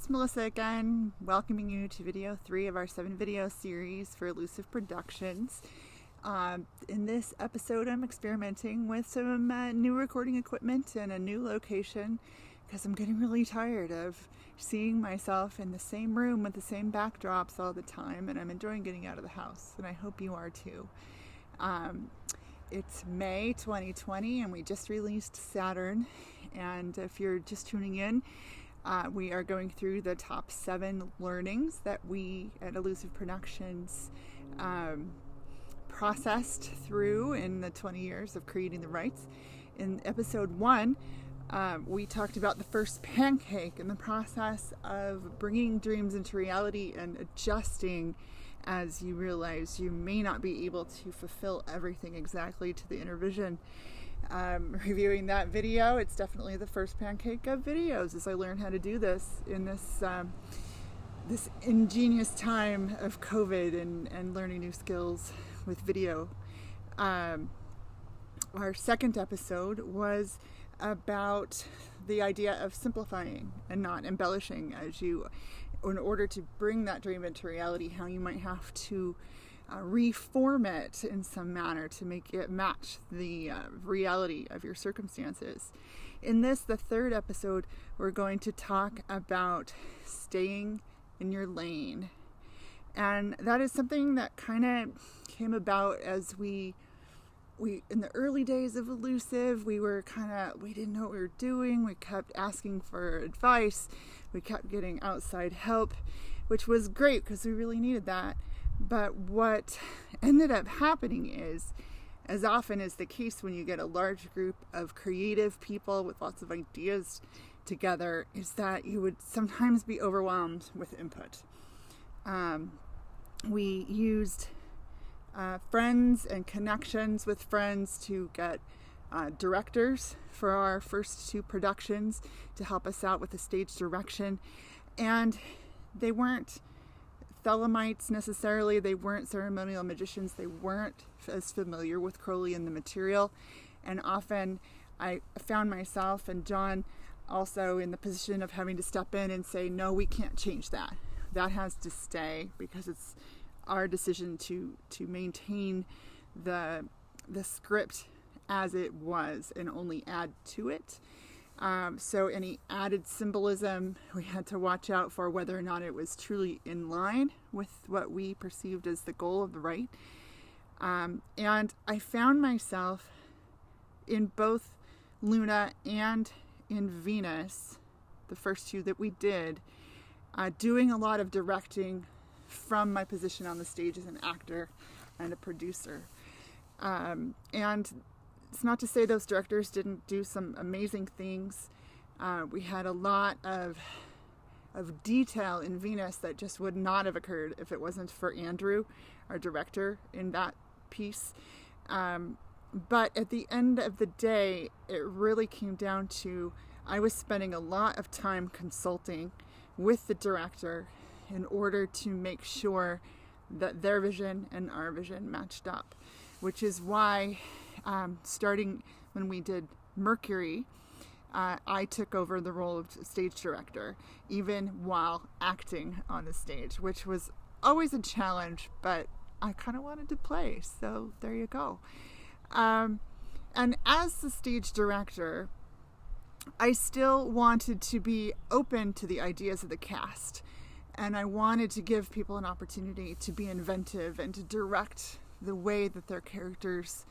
it's Melissa again, welcoming you to video 3 of our 7-video series for Elusive Productions. In this episode, I'm experimenting with some new recording equipment and a new location because I'm getting really tired of seeing myself in the same room with the same backdrops all the time, and I'm enjoying getting out of the house, and I hope you are too. It's May 2020, and we just released Saturn, and if you're just tuning in, we are going through the top 7 learnings that we at Elusive Productions processed through in the 20 years of creating the Rites. In episode 1, we talked about the first pancake and the process of bringing dreams into reality and adjusting as you realize you may not be able to fulfill everything exactly to the inner vision. Reviewing that video, it's definitely the first pancake of videos as I learned how to do this in this this ingenious time of COVID and learning new skills with video. Our second episode was about the idea of simplifying and not embellishing in order to bring that dream into reality, how you might have to reform it in some manner to make it match the reality of your circumstances. In this, the third episode, we're going to talk about staying in your lane. And that is something that kind of came about as we in the early days of Elusive, we didn't know what we were doing. We kept asking for advice. We kept getting outside help, which was great because we really needed that. But what ended up happening is, as often is the case when you get a large group of creative people with lots of ideas together, is that you would sometimes be overwhelmed with input. We used friends and connections with friends to get directors for our first 2 productions to help us out with the stage direction. And they weren't Thelemites necessarily, they weren't ceremonial magicians, they weren't as familiar with Crowley and the material. And often I found myself and John also in the position of having to step in and say, no, we can't change that. That has to stay because it's our decision to maintain the script as it was and only add to it. So any added symbolism we had to watch out for whether or not it was truly in line with what we perceived as the goal of the rite. And I found myself in both Luna and in Venus, the first 2 that we did, doing a lot of directing from my position on the stage as an actor and a producer. And it's not to say those directors didn't do some amazing things. We had a lot of detail in Venus that just would not have occurred if it wasn't for Andrew, our director, in that piece. But at the end of the day, it really came down to I was spending a lot of time consulting with the director in order to make sure that their vision and our vision matched up, which is why starting when we did Mercury, I took over the role of stage director, even while acting on the stage, which was always a challenge, but I kind of wanted to play, so there you go. And as the stage director, I still wanted to be open to the ideas of the cast, and I wanted to give people an opportunity to be inventive and to direct the way that their characters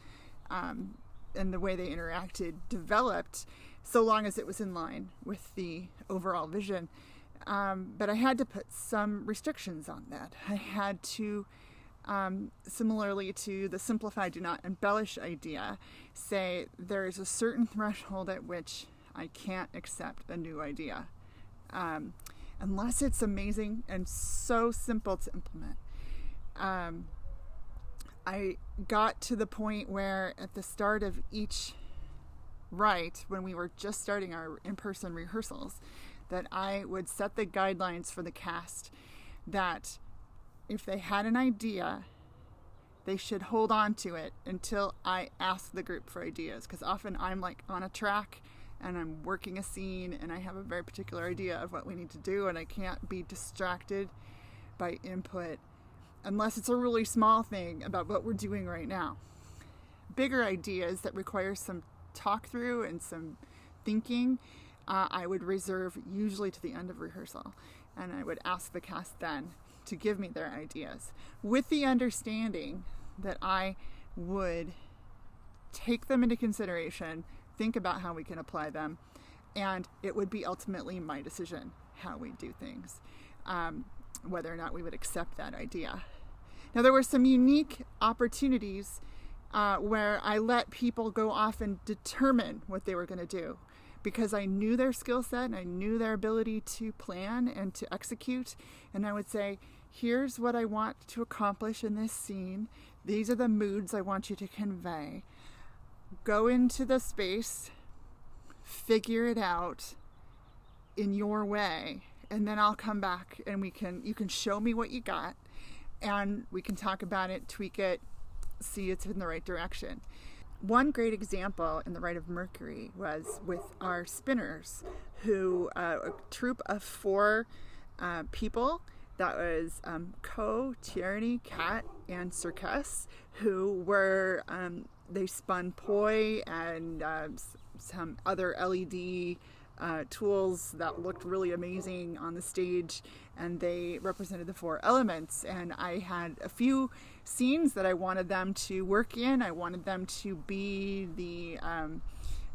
and the way they interacted developed, so long as it was in line with the overall vision. But I had to put some restrictions on that. I had to, similarly to the simplify, do not embellish idea, say there is a certain threshold at which I can't accept a new idea, unless it's amazing and so simple to implement. I got to the point where at the start of each rite, when we were just starting our in-person rehearsals, that I would set the guidelines for the cast that if they had an idea, they should hold on to it until I ask the group for ideas, because often I'm like on a track and I'm working a scene and I have a very particular idea of what we need to do, and I can't be distracted by input unless it's a really small thing about what we're doing right now. Bigger ideas that require some talk through and some thinking, I would reserve usually to the end of rehearsal, and I would ask the cast then to give me their ideas, with the understanding that I would take them into consideration, think about how we can apply them, and it would be ultimately my decision how we do things, whether or not we would accept that idea. Now, there were some unique opportunities where I let people go off and determine what they were going to do, because I knew their skill set and I knew their ability to plan and to execute. And I would say, here's what I want to accomplish in this scene. These are the moods I want you to convey. Go into the space, figure it out in your way, and then I'll come back and you can show me what you got, and we can talk about it, tweak it, see it's in the right direction. One great example in the Rite of Mercury was with our spinners, who a troupe of 4 people. That was Co, Tierney, Kat, and Circus, who were, they spun poi and some other LED tools that looked really amazing on the stage, and they represented the 4 elements. And I had a few scenes that I wanted them to work in. I wanted them to be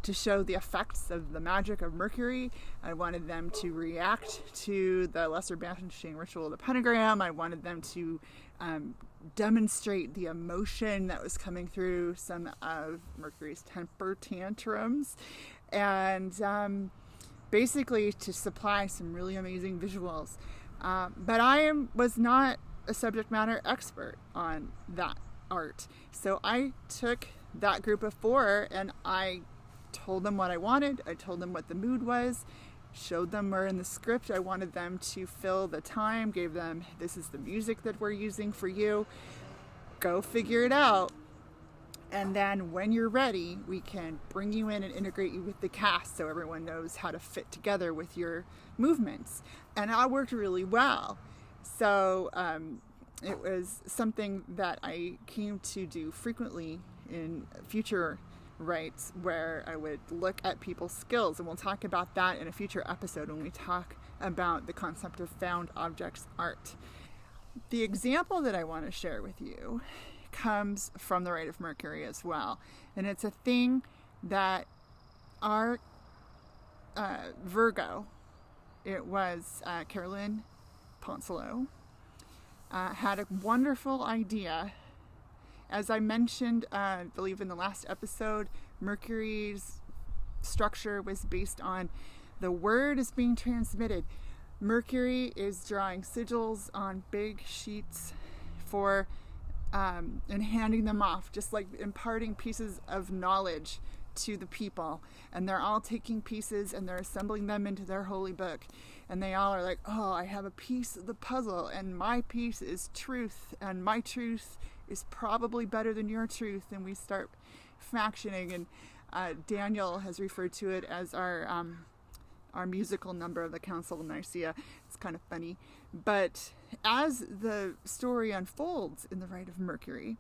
to show the effects of the magic of Mercury. I wanted them to react to the lesser banishing ritual of the pentagram. I wanted them to demonstrate the emotion that was coming through some of Mercury's temper tantrums, and basically to supply some really amazing visuals. But I was not a subject matter expert on that art. So I took that group of 4 and I told them what I wanted. I told them what the mood was, showed them where in the script I wanted them to fill the time, gave them, this is the music that we're using for you. Go figure it out. And then when you're ready, we can bring you in and integrate you with the cast so everyone knows how to fit together with your movements. And that worked really well. So it was something that I came to do frequently in future rites, where I would look at people's skills. And we'll talk about that in a future episode when we talk about the concept of found objects art. The example that I want to share with you comes from the Rite of Mercury as well. And it's a thing that our Virgo, it was Carolyn Poncelow, had a wonderful idea. As I mentioned, I believe in the last episode, Mercury's structure was based on the word is being transmitted. Mercury is drawing sigils on big sheets for and handing them off, just like imparting pieces of knowledge to the people. And they're all taking pieces and they're assembling them into their holy book. And they all are like, oh, I have a piece of the puzzle, and my piece is truth, and my truth is probably better than your truth. And we start factioning, and Daniel has referred to it as our musical number of the Council of Nicaea. It's kind of funny. But as the story unfolds in the Rite of Mercury,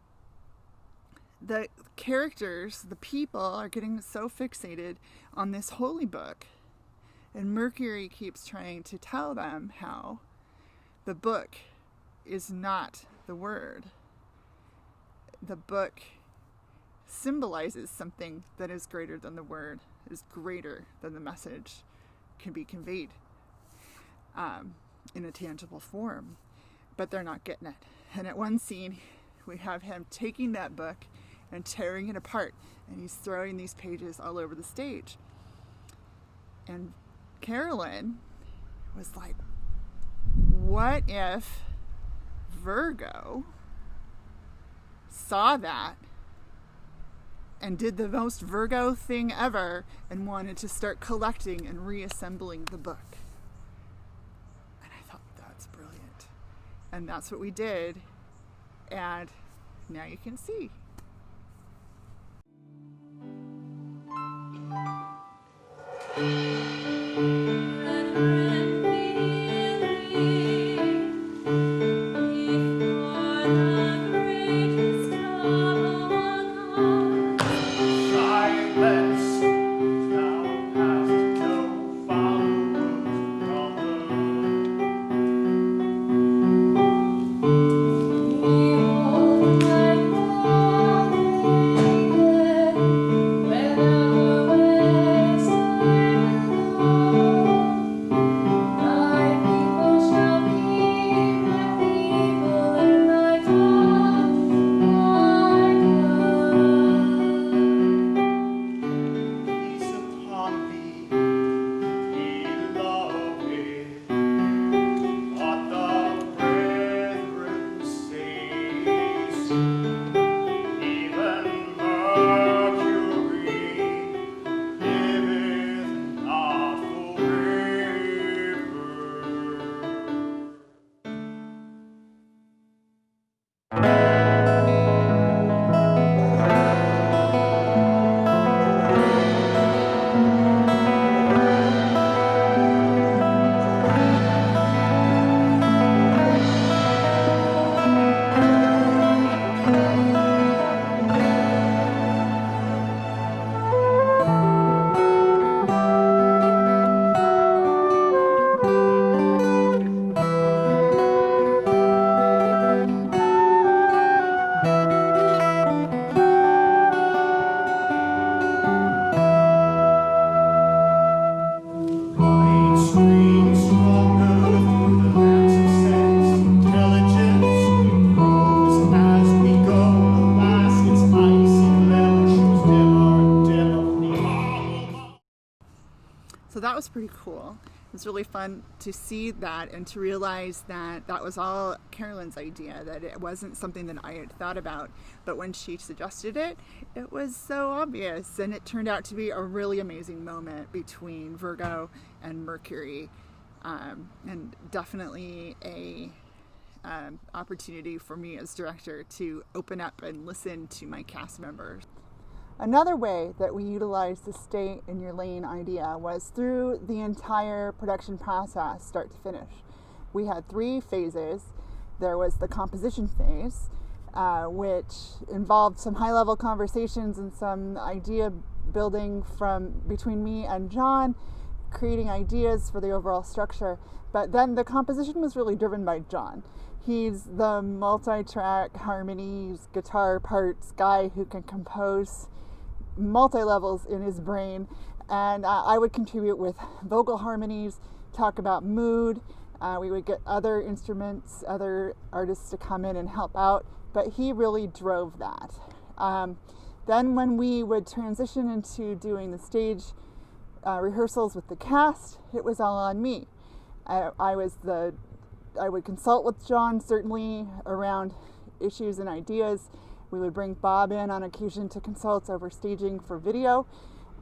the characters, the people, are getting so fixated on this holy book. And Mercury keeps trying to tell them how the book is not the word. The book symbolizes something that is greater than the word, is greater than the message can be conveyed in a tangible form. But they're not getting it. And at one scene, we have him taking that book and tearing it apart, and he's throwing these pages all over the stage. And Carolyn was like, what if Virgo saw that and did the most Virgo thing ever and wanted to start collecting and reassembling the book? And I thought, that's brilliant. And that's what we did. And now you can see. So that was pretty cool. It was really fun to see that and to realize that that was all Carolyn's idea, that it wasn't something that I had thought about. But when she suggested it, it was so obvious, and it turned out to be a really amazing moment between Virgo and Mercury, and definitely a opportunity for me as director to open up and listen to my cast members. Another way that we utilized the stay in your lane idea was through the entire production process, start to finish. We had 3 phases. There was the composition phase, which involved some high-level conversations and some idea building from between me and John, creating ideas for the overall structure. But then the composition was really driven by John. He's the multi-track harmonies, guitar parts guy who can compose multi-levels in his brain, and I would contribute with vocal harmonies, talk about mood. We would get other instruments, other artists to come in and help out, but he really drove that. Then when we would transition into doing the stage rehearsals with the cast, it was all on me. I would consult with John, certainly around issues and ideas. We would bring Bob in on occasion to consult over staging for video,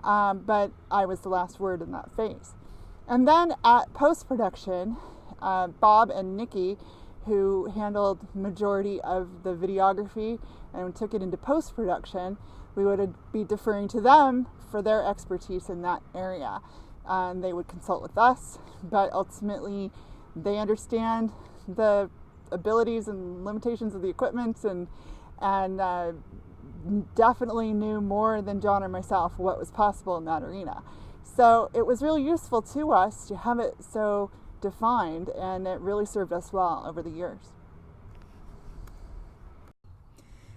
but I was the last word in that phase. And then at post-production, Bob and Nikki, who handled majority of the videography and took it into post-production, we would be deferring to them for their expertise in that area. And they would consult with us, but ultimately they understand the abilities and limitations of the equipment and definitely knew more than John or myself what was possible in that arena. So it was really useful to us to have it so defined, and it really served us well over the years.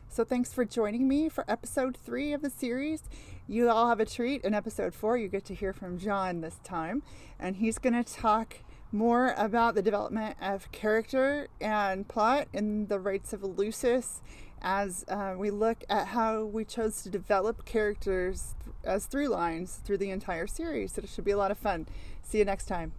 So thanks for joining me for episode 3 of the series. You all have a treat. In episode 4, you get to hear from John this time, and he's going to talk more about the development of character and plot in the Rites of Eleusis, as we look at how we chose to develop characters as through lines through the entire series. So it should be a lot of fun. See you next time.